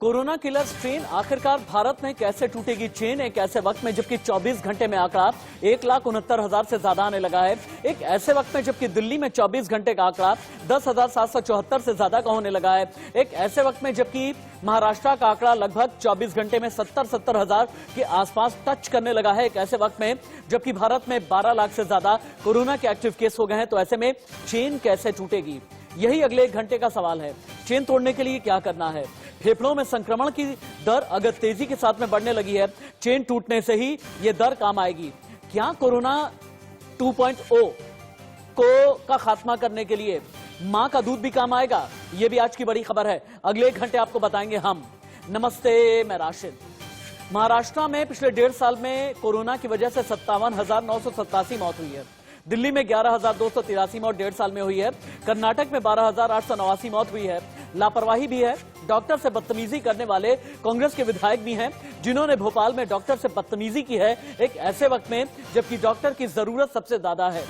Corona killer strain आखिरकार भारत में कैसे टूटेगी चेन। एक ऐसे वक्त में जबकि 24 घंटे में आंकड़ा 1,69,000 से ज्यादा आने लगा है। एक ऐसे वक्त में जबकि दिल्ली में 24 घंटे का आंकड़ा 10,774 से ज्यादा का होने लगा है। एक ऐसे वक्त में जबकि महाराष्ट्र का आंकड़ा लगभग 24 घंटे में 70,000 के आसपास टच करने लगा है। एक ऐसे वक्त में जबकि भारत में 12 लाख से ज्यादा कोरोना के एक्टिव केस हो गए हैं। तो ऐसे में चेन कैसे टूटेगी, यही अगले 1 घंटे का सवाल है। चेन तोड़ने के लिए क्या करना है। फेफड़ों में संक्रमण की दर अगर तेजी के साथ में बढ़ने लगी है, चेन टूटने से ही यह दर काम आएगी। क्या कोरोना 2.0 का खात्मा करने के लिए मां का दूध भी काम आएगा, यह भी आज की बड़ी खबर है। अगले 1 घंटे आपको बताएंगे हम। नमस्ते, मैं राशिद। महाराष्ट्र में पिछले 1.5 साल में कोरोना की वजह से 57,987 मौत हुई है। दिल्ली में 11,283 मौत 1.5 साल में हुई है। कर्नाटक में 12,889 मौत हुई है। लापरवाही भी है। डॉक्टर से बदतमीजी करने वाले कांग्रेस के विधायक भी हैं, जिन्होंने भोपाल में डॉक्टर से बदतमीजी की है, एक ऐसे वक्त में जबकि डॉक्टर की जरूरत सबसे ज्यादा है।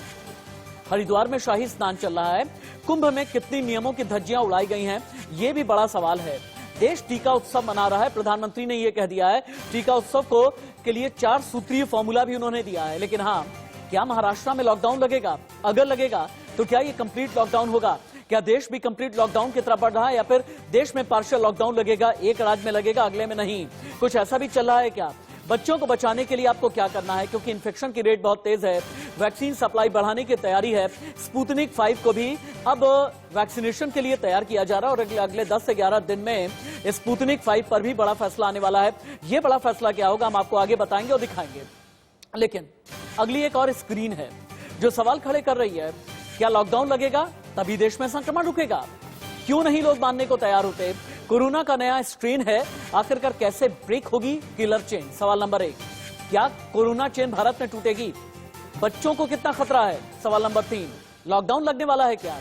हरिद्वार में शाही स्नान चल रहा है। कुंभ में कितनी नियमों की धज्जियां उड़ाई गई हैं, यह भी बड़ा सवाल है। देश टीका उत्सव मना रहा है। प्रधानमंत्री ने यह कह दिया है, टीका उत्सव के लिए 4 सूत्रीय फॉर्मूला भी उन्होंने दिया है। लेकिन हाँ, क्या महाराष्ट्र में लॉकडाउन लगेगा? अगर लगेगा तो क्या ये कंप्लीट लॉकडाउन होगा? क्या देश भी कंप्लीट लॉकडाउन की तरफ बढ़ रहा है या फिर देश में पार्शियल लॉकडाउन लगेगा, एक राज्य में लगेगा, अगले में नहीं? कुछ ऐसा भी चल रहा है क्या? बच्चों को बचाने के लिए आपको क्या करना है, क्योंकि इन्फेक्शन की रेट बहुत तेज है। वैक्सीन सप्लाई बढ़ाने की तैयारी है। स्पुतनिक 5 को भी अब वैक्सीनेशन के लिए तैयार किया जा रहा है और अगले 10 से 11 दिन में स्पुतनिक 5 पर भी बड़ा फैसला आने वाला है। यह बड़ा फैसला क्या होगा, हम आपको आगे बताएंगे और दिखाएंगे। लेकिन अगली एक और स्क्रीन है जो सवाल खड़े कर रही है, क्या लॉकडाउन लगेगा तभी देश में संक्रमण रुकेगा? क्यों नहीं लोग मानने को तैयार होते? कोरोना का नया स्ट्रेन है, आखिरकार कैसे ब्रेक होगी किलर चेन? सवाल नंबर 1, क्या कोरोना चेन भारत में टूटेगी? बच्चों को कितना खतरा है? सवाल नंबर 3, लॉकडाउन लगने वाला है क्या?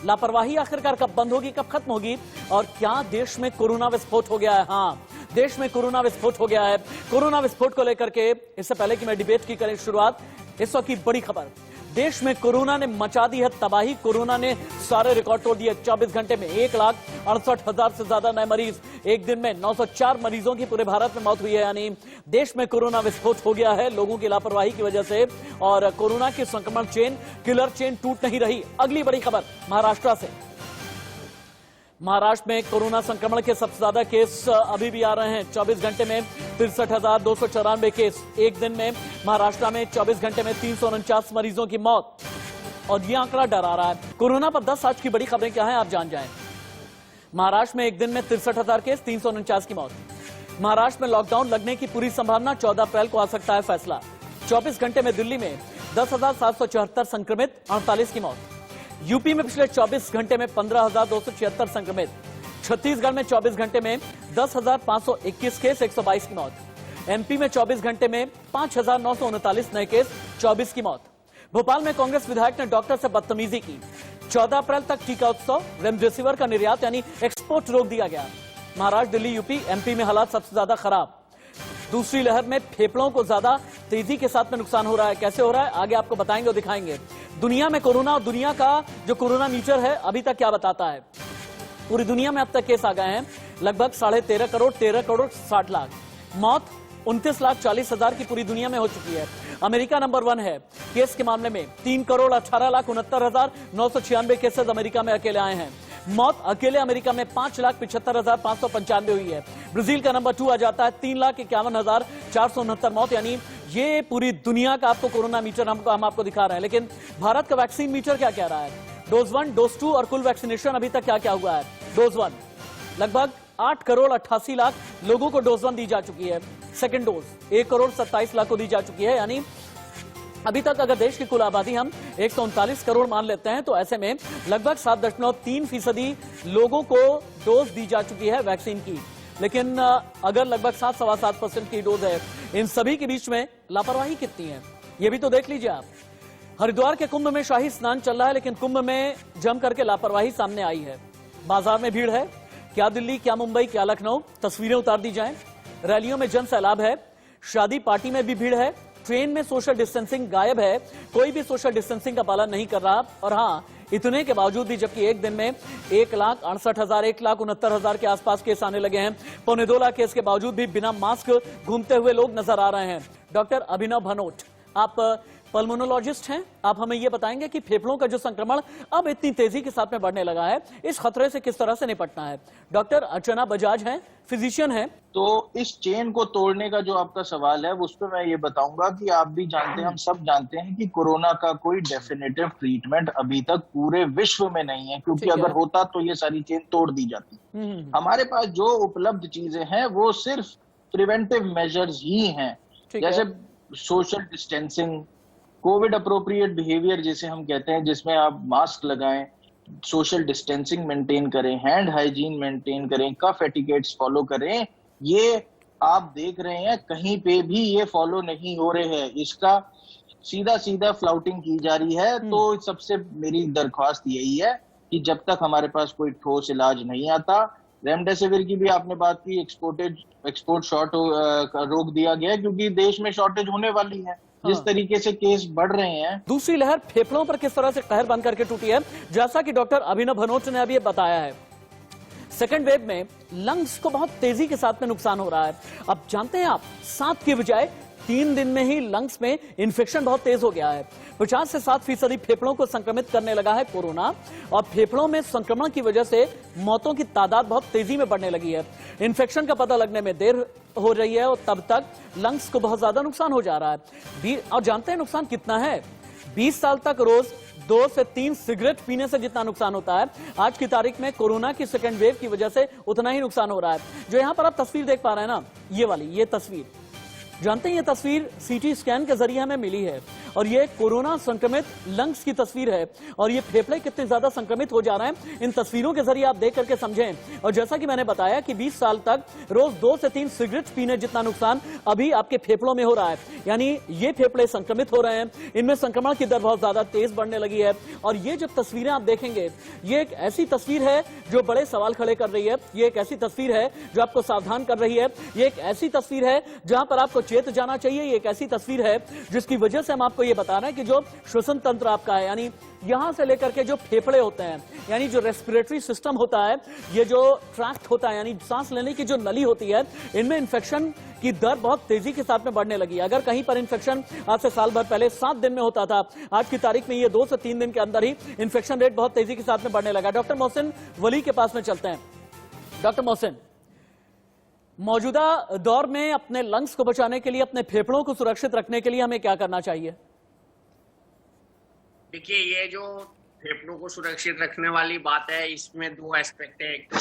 लापरवाही आखिरकार कब बंद होगी, कब खत्म होगी? और क्या देश में कोरोना विस्फोट हो गया है? हाँ, देश में कोरोना विस्फोट हो गया है। कोरोना विस्फोट को लेकर के इससे पहले कि मैं डिबेट की करें शुरुआत, इस वक्त की बड़ी खबर, देश में कोरोना ने मचा दी है तबाही। कोरोना ने सारे रिकॉर्ड तोड़ दिए। 24 घंटे में 1,68,000 से ज्यादा नए मरीज, एक दिन में 904 मरीजों की पूरे भारत में मौत हुई है। यानी देश में कोरोना विस्फोट हो गया है लोगों की लापरवाही की वजह से, और कोरोना की संक्रमण चेन, किलर चेन टूट नहीं रही। अगली बड़ी खबर महाराष्ट्र से। महाराष्ट्र में कोरोना संक्रमण के सबसे ज्यादा केस अभी भी आ रहे हैं। 24 घंटे में 63,294 केस, एक दिन में महाराष्ट्र में 24 घंटे में 349 मरीजों की मौत, और यह आंकड़ा डरा रहा है। कोरोना पर 10 आज की बड़ी खबरें क्या हैं, आप जान जाएं। महाराष्ट्र में एक दिन में 63,000 केस, 349 की मौत। महाराष्ट्र में लॉकडाउन लगने की पूरी संभावना, 14 अप्रैल को आ सकता है फैसला। 24 घंटे में दिल्ली में 10,774 संक्रमित, 48 की मौत। यूपी में पिछले 24 घंटे में 15,276 संक्रमित। छत्तीसगढ़ में 24 घंटे में 10,521 केस, 122 की मौत। एमपी में 24 घंटे में 5,939 नए केस, 24 की मौत। भोपाल में कांग्रेस विधायक ने डॉक्टर से बदतमीजी की। 14 अप्रैल तक टीका उत्सव, रेमडेसिविर का निर्यात यानी एक्सपोर्ट रोक दिया गया। महाराष्ट्र, दिल्ली, यूपी, एमपी में हालात सबसे ज्यादा खराब। दूसरी लहर में फेफड़ों को ज्यादा तेजी के साथ में नुकसान हो रहा है। कैसे हो रहा है, आगे आपको बताएंगे और दिखाएंगे। दुनिया में कोरोना और दुनिया का जो कोरोना मीटर है अभी तक क्या बताता है। पूरी दुनिया में अब तक केस आ गए हैं लगभग 13.5 करोड़, 13 करोड़ 60 लाख। मौत 29,40,000 की पूरी दुनिया में हो चुकी है। अमेरिका नंबर 1 है केस के मामले में, 3,18,69,996 केसेस अमेरिका में अकेले आए हैं। मौत अकेले अमेरिका में 5,75,595 हुई है। ब्राजील का नंबर 2 आ जाता है, 3,51,469 मौत। यानी ये पूरी दुनिया का आपको कोरोना मीटर हम आपको दिखा रहे हैं। लेकिन भारत का वैक्सीन मीटर क्या कह रहा है? डोज 1, डोज 2 और कुल वैक्सीनेशन अभी तक क्या क्या हुआ है? डोज 1 लगभग 8,88,00,000 लोगों को डोज 1 दी जा चुकी है। सेकंड डोज 1,27,00,000 को दी जा चुकी है। यानी अभी तक अगर देश की कुल आबादी हम 139 करोड़ मान लेते हैं तो ऐसे में लगभग 7.3% लोगों को डोज दी जा चुकी है वैक्सीन की। लेकिन अगर लगभग 7-7.25% की डोज है, इन सभी के बीच में लापरवाही कितनी है ये भी तो देख लीजिए आप। हरिद्वार के कुंभ में शाही स्नान चल रहा है, लेकिन कुंभ में जम करके लापरवाही सामने आई है। बाजार में भीड़ है, क्या दिल्ली, क्या मुंबई, क्या लखनऊ, तस्वीरें उतार दी जाएं। रैलियों में जन सैलाब है, शादी पार्टी में भी भीड़ है। ट्रेन में सोशल डिस्टेंसिंग गायब है, कोई भी सोशल डिस्टेंसिंग का पालन नहीं कर रहा। और हाँ, इतने के बावजूद भी जबकि एक दिन में 1,68,000 1,69,000 के आसपास केस आने लगे हैं, 2.25 लाख केस के बावजूद भी बिना मास्क घूमते हुए लोग नजर आ रहे हैं। डॉक्टर अभिनव भनोट, आप पल्मोनोलॉजिस्ट हैं, आप हमें यह बताएंगे कि फेफड़ों का जो संक्रमण अब इतनी तेजी के साथ में बढ़ने लगा है, इस खतरे से किस तरह से निपटना है। डॉक्टर अर्चना बजाज हैं, फिजिशियन हैं। तो इस चेन को तोड़ने का जो आपका सवाल है उस पर मैं ये बताऊंगा कि आप भी जानते हैं, हम सब जानते हैं कि कोरोना का कोई डेफिनेटिव ट्रीटमेंट अभी तक पूरे विश्व में नहीं है, क्योंकि अगर होता तो ये सारी चेन तोड़ दी जाती। हमारे पास जो उपलब्ध चीजें हैं वो सिर्फ प्रिवेंटिव मेजर्स ही हैं, जैसे social distancing, Covid appropriate behaviour जिसे हम कहते हैं, जिसमें आप मास्क लगाएं, सोशल डिस्टेंसिंग मेंटेन करें, हैंड हाइजीन मेंटेन करें, कफ एटिकेट्स फॉलो करें। ये आप देख रहे हैं कहीं पे भी ये फॉलो नहीं हो रहे हैं, इसका सीधा सीधा फ्लाउटिंग की जा रही है। तो सबसे मेरी दरख्वास्त यही है कि जब तक हमारे पास कोई ठोस इलाज नहीं आता, रेमडेसिविर की भी आपने बात की, एक्सपोर्ट शॉर्ट रोक दिया गया क्योंकि देश में शॉर्टेज होने वाली है। जिस तरीके से केस बढ़ रहे हैं, दूसरी लहर फेफड़ों पर किस तरह से कहर बन करके टूटी है, जैसा कि डॉक्टर अभिनव भनोट ने अभी बताया है। सेकेंड वेव में लंग्स को बहुत तेजी के साथ में नुकसान हो रहा है। अब जानते हैं आप, 7 की बजाय 3 दिन में ही लंग्स में इंफेक्शन बहुत तेज हो गया है। 50 से 7% फेफड़ों को संक्रमित करने लगा है कोरोना, और फेफड़ों में संक्रमण की वजह से मौतों की तादाद बहुत तेजी में बढ़ने लगी है। इन्फेक्शन का पता लगने में देर हो रही है और तब तक लंग्स को बहुत ज्यादा नुकसान हो जा रहा है। और जानते हैं नुकसान कितना है? 20 साल तक रोज 2 से 3 सिगरेट पीने से जितना नुकसान होता है, आज की तारीख में कोरोना की सेकेंड वेव की वजह से उतना ही नुकसान हो रहा है। जो यहां पर आप तस्वीर देख पा रहे हैं ना, ये वाली, ये तस्वीर, जानते हैं ये तस्वीर सीटी स्कैन के जरिए हमें मिली है, और ये कोरोना संक्रमित लंग्स की तस्वीर है। और ये फेफड़े कितने ज्यादा संक्रमित हो जा रहे हैं, इन तस्वीरों के जरिए आप देख करके समझें। और जैसा कि मैंने बताया कि 20 साल तक रोज 2 से 3 सिगरेट पीने जितना नुकसान अभी आपके फेफड़ों में हो रहा है, यानी ये फेफड़े संक्रमित हो रहे हैं, इनमें संक्रमण की दर बहुत ज्यादा तेज बढ़ने लगी है। और ये जब तस्वीरें आप देखेंगे, ये एक ऐसी तस्वीर है जो बड़े सवाल खड़े कर रही है, ये एक ऐसी तस्वीर है जो आपको सावधान कर रही है, ये एक ऐसी तस्वीर है जहां पर आपको चेत जाना चाहिए। ये एक ऐसी तस्वीर है जिसकी वजह से हम आपको ये बता रहे हैं कि जो श्वसन तंत्र आपका है, यानी यहां से लेकर के जो फेफड़े होते हैं, यानी जो रेस्पिरेटरी सिस्टम होता है, ये जो ट्रैक्ट होता है, यानी सांस लेने की जो नली होती है, इनमें इंफेक्शन की दर बहुत तेजी के साथ में बढ़ने लगी है। अगर कहीं पर इंफेक्शन आज से साल भर पहले 7 दिन में होता था, आज की तारीख में ये 2 से 3 दिन के अंदर ही इंफेक्शन रेट बहुत तेजी के साथ में बढ़ने लगा। डॉक्टर मोहसिन वली के पास में चलते हैं। डॉक्टर मोहसिन, मौजूदा दौर में अपने लंग्स को बचाने के लिए, अपने फेफड़ों को सुरक्षित रखने के लिए हमें क्या करना चाहिए? देखिए, ये जो फेफड़ों को सुरक्षित रखने वाली बात है, इसमें 2 एस्पेक्ट है। एक तो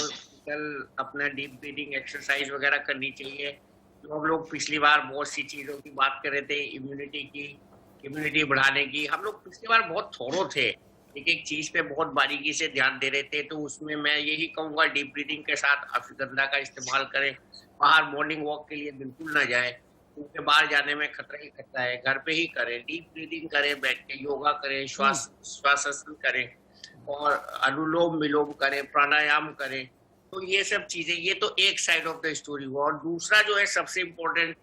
अपना डीप ब्रीदिंग एक्सरसाइज वगैरह करनी चाहिए, जो हम लोग पिछली बार बहुत सी चीजों की बात कर रहे थे, इम्यूनिटी बढ़ाने की। हम लोग पिछली बार बहुत थोड़ो थे, एक चीज पे बहुत बारीकी से ध्यान दे रहे थे। तो उसमें मैं यही कहूंगा, डीप ब्रीदिंग के साथ अश्वगंधा का इस्तेमाल करें। बाहर मॉर्निंग वॉक के लिए बिल्कुल ना जाए, क्योंकि बाहर जाने में खतरा ही खतरा है। घर पे ही करें, डीप ब्रीदिंग करें, बैठ के योगा करें, श्वासासन करें, और अनुलोम विलोम करें, प्राणायाम करें। तो ये सब चीजें, ये तो एक साइड ऑफ द स्टोरी हुआ। और दूसरा जो है सबसे इम्पोर्टेंट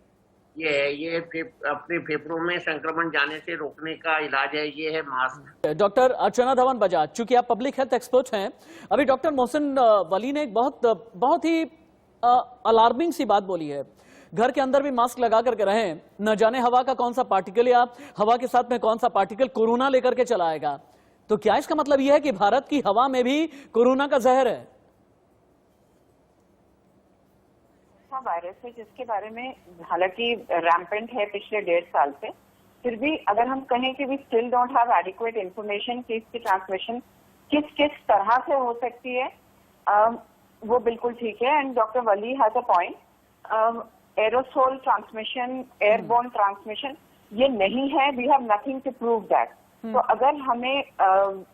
ये है, ये अपने फेफड़ों में संक्रमण जाने से रोकने का इलाज है, ये है मास्क। डॉक्टर अर्चना धवन बजाज, चूंकि आप पब्लिक हेल्थ एक्सपर्ट हैं, अभी डॉक्टर मोहसिन वली ने एक बहुत ही अलार्मिंग सी बात बोली है। घर के अंदर भी मास्क लगा करके रहें, न जाने हवा का कौन सा पार्टिकल या हवा के साथ में कौन सा पार्टिकल कोरोना लेकर के चला आएगा। तो क्या इसका मतलब यह है कि भारत की हवा में भी कोरोना का जहर है? वायरस है जिसके बारे में हालांकि रैम्पेंट है पिछले 1.5 साल से, फिर भी अगर हम कहें कि we still don't have adequate information कि इसकी ट्रांसमिशन किस किस तरह से हो सकती है, वो बिल्कुल ठीक है। And doctor Wali has a point, aerosol transmission, airborne transmission ये नहीं है, we have nothing to prove that. तो अगर हमें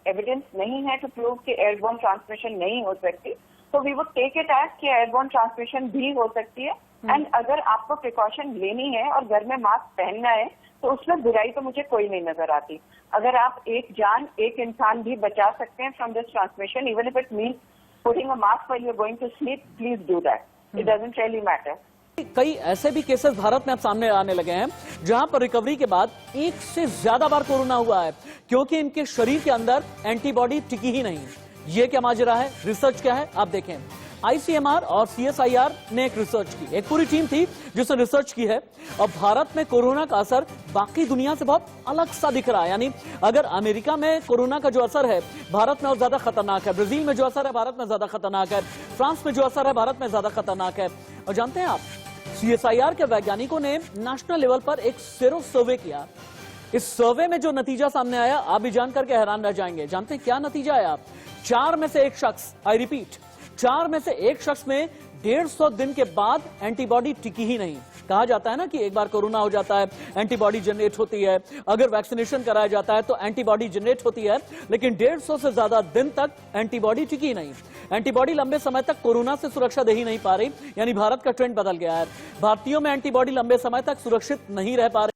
एविडेंस नहीं है टू प्रूव कि एयरबोर्न ट्रांसमिशन नहीं हो सकती, तो we would take it as कि एयरबोर्न ट्रांसमिशन भी हो सकती है। एंड अगर आपको प्रिकॉशन लेनी है और घर में मास्क पहनना है, तो उसमें बुराई तो मुझे कोई नहीं नजर आती। अगर आप एक जान, एक इंसान भी बचा सकते हैं from this transmission, even if it means putting a mask while you are going to sleep, please do that. It doesn't really matter. कई ऐसे भी केसेस भारत में अब सामने आने लगे हैं जहां पर रिकवरी के बाद एक से ज्यादा बार कोरोना हुआ है, क्योंकि इनके शरीर के अंदर एंटीबॉडी टिकी ही नहीं। ये क्या माजरा है, रिसर्च क्या है, आप देखें। ICMR और CSIR ने एक रिसर्च की, एक पूरी टीम थी जिसने रिसर्च की है। और भारत में कोरोना का असर बाकी दुनिया से बहुत अलग सा दिख रहा है। यानी अगर अमेरिका में कोरोना का जो असर है भारत में और ज्यादा खतरनाक है, ब्राजील में जो असर है भारत में ज्यादा खतरनाक है, फ्रांस में जो असर है भारत में ज्यादा खतरनाक है। और जानते हैं आप, CSIR के वैज्ञानिकों ने नेशनल लेवल पर एक सेरो सर्वे किया। इस सर्वे में जो नतीजा सामने आया, आप भी जानकर के हैरान रह जाएंगे। जानते हैं क्या नतीजा आया? 4 में से एक शख्स, आई रिपीट, 4 में से एक शख्स में 150 दिन के बाद एंटीबॉडी टिकी ही नहीं। कहा जाता है ना कि एक बार कोरोना हो जाता है एंटीबॉडी जनरेट होती है, अगर वैक्सीनेशन कराया जाता है तो एंटीबॉडी जनरेट होती है, लेकिन 150 से ज्यादा दिन तक एंटीबॉडी टिकी नहीं। एंटीबॉडी लंबे समय तक कोरोना से सुरक्षा दे ही नहीं पा रही, यानी भारत का ट्रेंड बदल गया है। भारतीयों में एंटीबॉडी लंबे समय तक सुरक्षित नहीं रह पा रही।